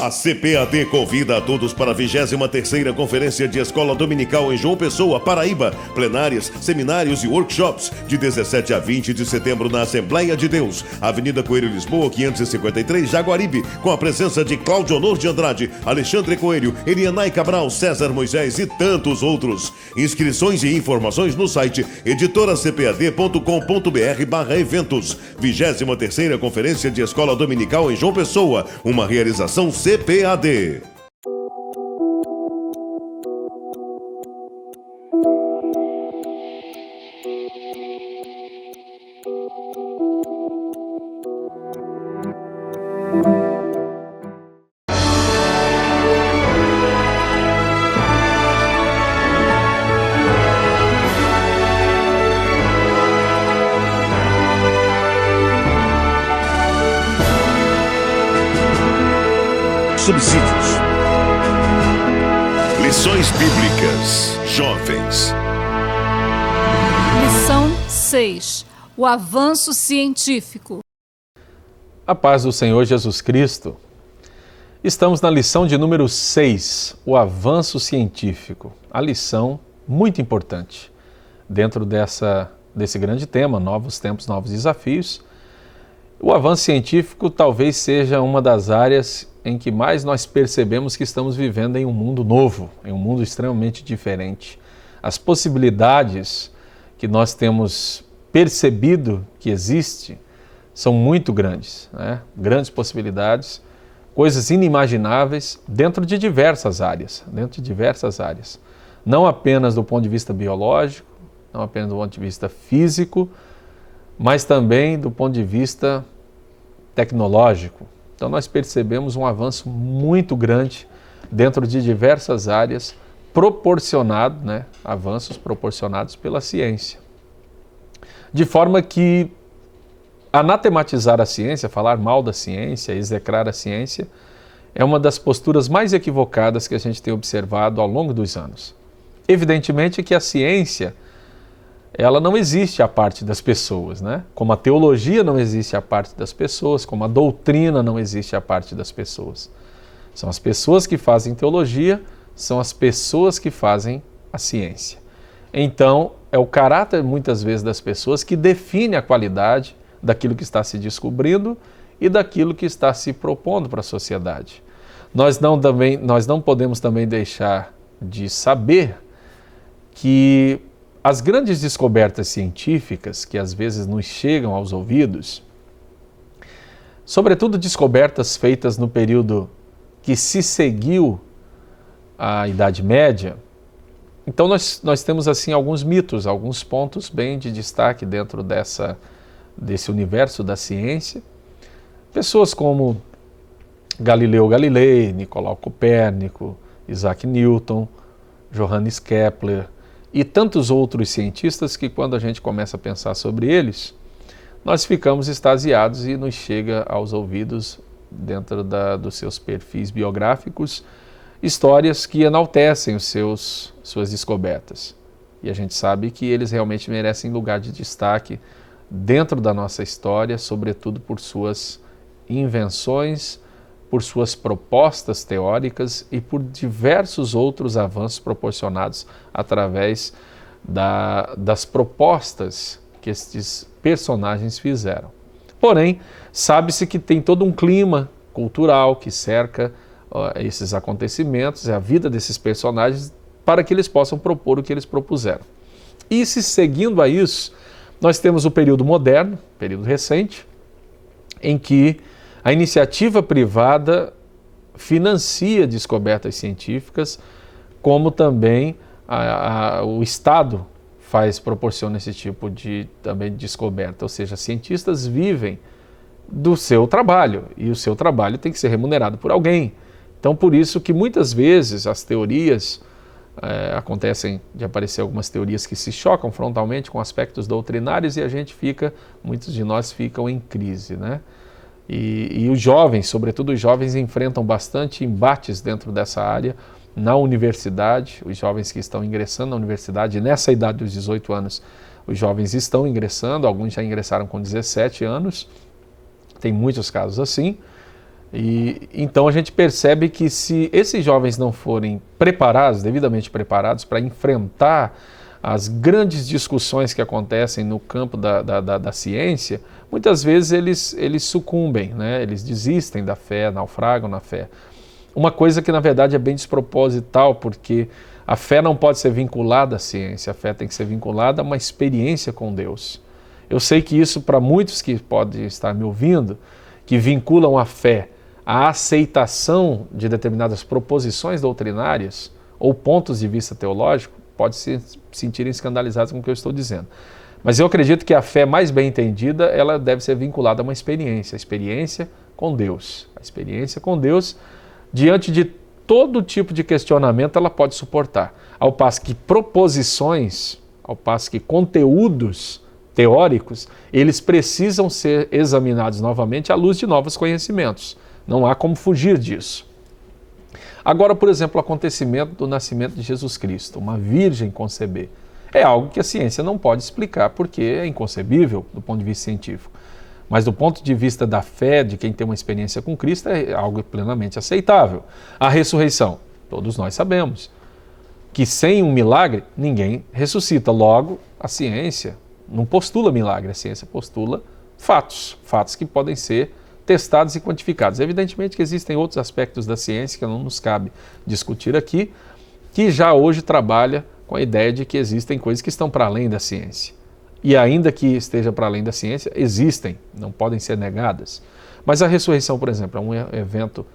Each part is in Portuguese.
A CPAD convida a todos para a 23ª Conferência de Escola Dominical em João Pessoa, Paraíba. Plenárias, seminários e workshops de 17 a 20 de setembro na Assembleia de Deus, Avenida Coelho, Lisboa, 553, Jaguaribe, com a presença de Cláudio Honor de Andrade, Alexandre Coelho, Elianai Cabral, César Moisés e tantos outros. Inscrições e informações no site editoracpad.com.br/eventos. 23ª Conferência de Escola Dominical em João Pessoa, uma realização CPAD. Subsídios. Lições Bíblicas. Jovens. Lição 6. O avanço científico. A paz do Senhor Jesus Cristo. Estamos na lição de número 6, o avanço científico. A lição muito importante dentro desse grande tema, novos tempos, novos desafios. O avanço científico talvez seja uma das áreas em que mais nós percebemos que estamos vivendo em um mundo novo, em um mundo extremamente diferente. As possibilidades que nós temos percebido que existe são muito grandes, né? Grandes possibilidades, coisas inimagináveis dentro de diversas áreas, Não apenas do ponto de vista biológico, não apenas do ponto de vista físico, mas também do ponto de vista tecnológico. Então nós percebemos um avanço muito grande dentro de diversas áreas, avanços proporcionados pela ciência. De forma que anatematizar a ciência, falar mal da ciência, execrar a ciência, é uma das posturas mais equivocadas que a gente tem observado ao longo dos anos. Evidentemente que a ciência, ela não existe à parte das pessoas, né? Como a teologia não existe à parte das pessoas, como a doutrina não existe à parte das pessoas. São as pessoas que fazem teologia, são as pessoas que fazem a ciência. Então, é o caráter, muitas vezes, das pessoas que define a qualidade daquilo que está se descobrindo e daquilo que está se propondo para a sociedade. Nós não podemos também deixar de saber que as grandes descobertas científicas que às vezes nos chegam aos ouvidos, sobretudo descobertas feitas no período que se seguiu à Idade Média, então nós temos assim alguns mitos, alguns pontos bem de destaque dentro desse universo da ciência. Pessoas como Galileu Galilei, Nicolau Copérnico, Isaac Newton, Johannes Kepler, e tantos outros cientistas que quando a gente começa a pensar sobre eles, nós ficamos extasiados e nos chega aos ouvidos, dentro dos seus perfis biográficos, histórias que enaltecem suas descobertas. E a gente sabe que eles realmente merecem lugar de destaque dentro da nossa história, sobretudo por suas invenções, por suas propostas teóricas e por diversos outros avanços proporcionados através das propostas que estes personagens fizeram. Porém, sabe-se que tem todo um clima cultural que cerca esses acontecimentos, a vida desses personagens, para que eles possam propor o que eles propuseram. E se seguindo a isso, nós temos o período moderno, período recente, em que a iniciativa privada financia descobertas científicas, como também o Estado proporciona esse tipo de descoberta. Ou seja, cientistas vivem do seu trabalho e o seu trabalho tem que ser remunerado por alguém. Então, por isso que muitas vezes as teorias acontecem de aparecer algumas teorias que se chocam frontalmente com aspectos doutrinários e muitos de nós ficam em crise, né? E os jovens, sobretudo os jovens, enfrentam bastante embates dentro dessa área na universidade. Os jovens que estão ingressando na universidade, nessa idade dos 18 anos, os jovens estão ingressando, alguns já ingressaram com 17 anos, tem muitos casos assim, E então a gente percebe que se esses jovens não forem preparados, devidamente preparados para enfrentar as grandes discussões que acontecem no campo da ciência, muitas vezes eles sucumbem, né? Eles desistem da fé, naufragam na fé. Uma coisa que na verdade é bem desproposital, porque a fé não pode ser vinculada à ciência, a fé tem que ser vinculada a uma experiência com Deus. Eu sei que isso, para muitos que podem estar me ouvindo, que vinculam a fé à aceitação de determinadas proposições doutrinárias ou pontos de vista teológico, pode se sentirem escandalizados com o que eu estou dizendo. Mas eu acredito que a fé mais bem entendida, ela deve ser vinculada a uma experiência, a experiência com Deus. A experiência com Deus, diante de todo tipo de questionamento, ela pode suportar. Ao passo que proposições, ao passo que conteúdos teóricos, eles precisam ser examinados novamente à luz de novos conhecimentos. Não há como fugir disso. Agora, por exemplo, o acontecimento do nascimento de Jesus Cristo, uma virgem conceber, é algo que a ciência não pode explicar, porque é inconcebível do ponto de vista científico. Mas do ponto de vista da fé, de quem tem uma experiência com Cristo, é algo plenamente aceitável. A ressurreição, todos nós sabemos que sem um milagre, ninguém ressuscita. Logo, a ciência não postula milagre, a ciência postula fatos que podem ser testados e quantificados. Evidentemente que existem outros aspectos da ciência que não nos cabe discutir aqui, que já hoje trabalha com a ideia de que existem coisas que estão para além da ciência. E ainda que esteja para além da ciência, existem, não podem ser negadas. Mas a ressurreição, por exemplo, é um evento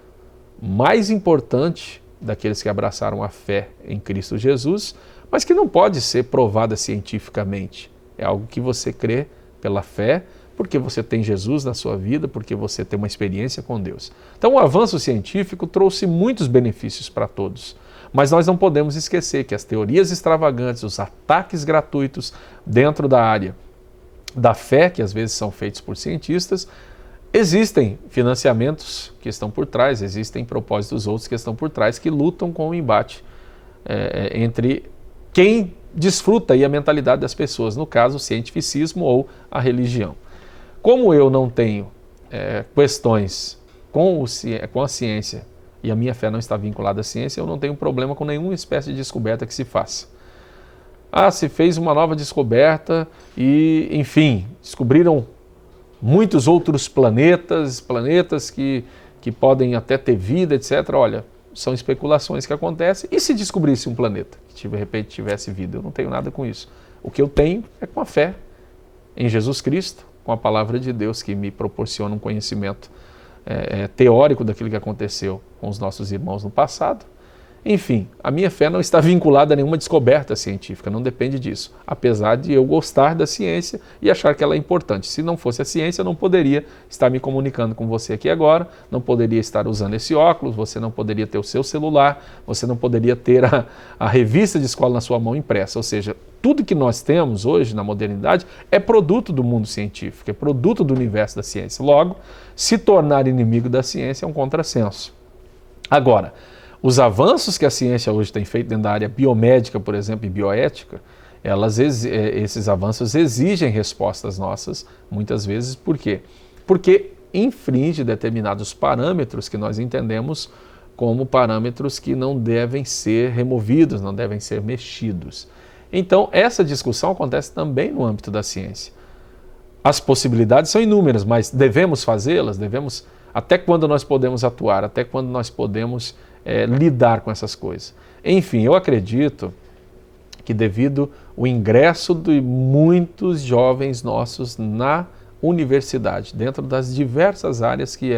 mais importante daqueles que abraçaram a fé em Cristo Jesus, mas que não pode ser provada cientificamente. É algo que você crê pela fé, porque você tem Jesus na sua vida, porque você tem uma experiência com Deus. Então o avanço científico trouxe muitos benefícios para todos, mas nós não podemos esquecer que as teorias extravagantes, os ataques gratuitos dentro da área da fé, que às vezes são feitos por cientistas, existem financiamentos que estão por trás, existem propósitos outros que estão por trás, que lutam com o embate entre quem desfruta aí a mentalidade das pessoas, no caso o cientificismo ou a religião. Como eu não tenho questões com a ciência e a minha fé não está vinculada à ciência, eu não tenho problema com nenhuma espécie de descoberta que se faça. Se fez uma nova descoberta e, enfim, descobriram muitos outros planetas que podem até ter vida, etc. Olha, são especulações que acontecem. E se descobrisse um planeta que de repente tivesse vida? Eu não tenho nada com isso. O que eu tenho é com a fé em Jesus Cristo, com a palavra de Deus que me proporciona um conhecimento teórico daquilo que aconteceu com os nossos irmãos no passado. Enfim, a minha fé não está vinculada a nenhuma descoberta científica, não depende disso, apesar de eu gostar da ciência e achar que ela é importante. Se não fosse a ciência, eu não poderia estar me comunicando com você aqui agora, não poderia estar usando esse óculos, você não poderia ter o seu celular, você não poderia ter a revista de escola na sua mão impressa. Ou seja, tudo que nós temos hoje na modernidade é produto do mundo científico, é produto do universo da ciência. Logo, se tornar inimigo da ciência é um contrassenso. Agora, os avanços que a ciência hoje tem feito dentro da área biomédica, por exemplo, e bioética, esses avanços exigem respostas nossas, muitas vezes. Por quê? Porque infringe determinados parâmetros que nós entendemos como parâmetros que não devem ser removidos, não devem ser mexidos. Então, essa discussão acontece também no âmbito da ciência. As possibilidades são inúmeras, mas devemos fazê-las? Até quando nós podemos atuar? Até quando nós podemos lidar com essas coisas? Enfim, eu acredito que devido ao ingresso de muitos jovens nossos na universidade, dentro das diversas áreas que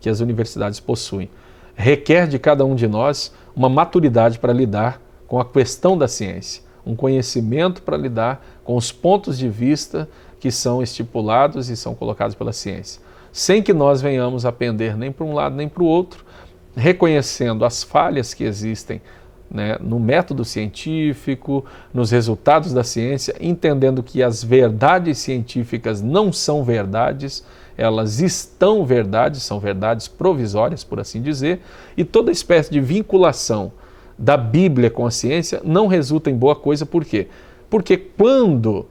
as universidades possuem, requer de cada um de nós uma maturidade para lidar com a questão da ciência, um conhecimento para lidar com os pontos de vista que são estipulados e são colocados pela ciência, sem que nós venhamos a pender nem para um lado nem para o outro, reconhecendo as falhas que existem, né, no método científico, nos resultados da ciência, entendendo que as verdades científicas não são verdades, elas estão verdades, são verdades provisórias, por assim dizer, e toda espécie de vinculação da Bíblia com a ciência não resulta em boa coisa. Por quê? Porque quando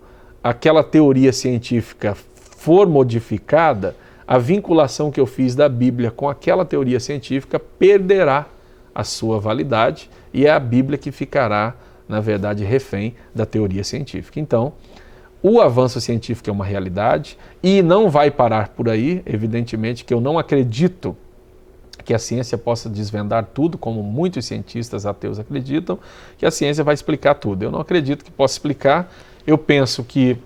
aquela teoria científica for modificada, a vinculação que eu fiz da Bíblia com aquela teoria científica perderá a sua validade e é a Bíblia que ficará, na verdade, refém da teoria científica. Então, o avanço científico é uma realidade e não vai parar por aí. Evidentemente que eu não acredito que a ciência possa desvendar tudo, como muitos cientistas ateus acreditam, que a ciência vai explicar tudo. Eu não acredito que possa explicar. Eu penso que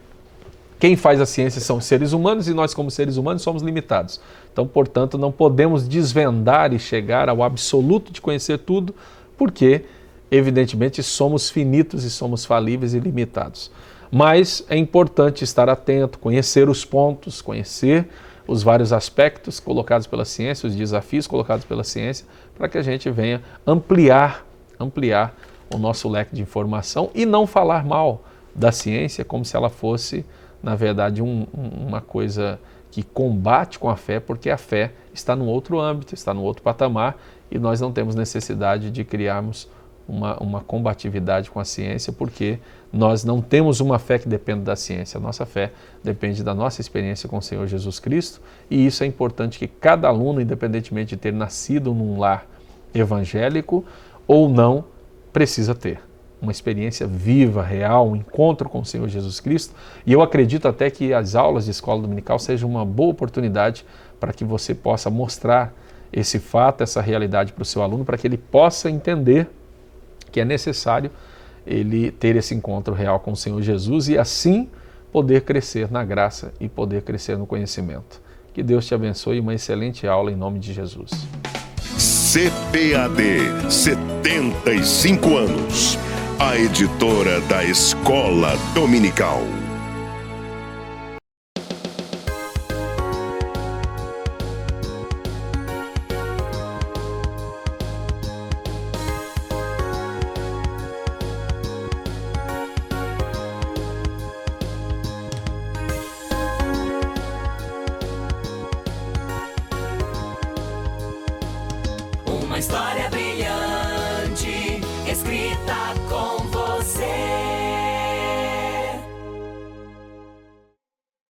quem faz a ciência são os seres humanos e nós, como seres humanos, somos limitados. Então, portanto, não podemos desvendar e chegar ao absoluto de conhecer tudo, porque, evidentemente, somos finitos e somos falíveis e limitados. Mas é importante estar atento, conhecer os pontos, conhecer os vários aspectos colocados pela ciência, os desafios colocados pela ciência, para que a gente venha ampliar o nosso leque de informação e não falar mal da ciência como se ela fosse, na verdade, uma coisa que combate com a fé, porque a fé está num outro âmbito, está num outro patamar e nós não temos necessidade de criarmos uma combatividade com a ciência, porque nós não temos uma fé que depende da ciência. A nossa fé depende da nossa experiência com o Senhor Jesus Cristo, e isso é importante que cada aluno, independentemente de ter nascido num lar evangélico ou não, precisa ter uma experiência viva, real, um encontro com o Senhor Jesus Cristo. E eu acredito até que as aulas de escola dominical sejam uma boa oportunidade para que você possa mostrar esse fato, essa realidade para o seu aluno, para que ele possa entender que é necessário ele ter esse encontro real com o Senhor Jesus e assim poder crescer na graça e poder crescer no conhecimento. Que Deus te abençoe e uma excelente aula em nome de Jesus. CPAD, 75 anos. A editora da Escola Dominical. Uma história brilhante, escrita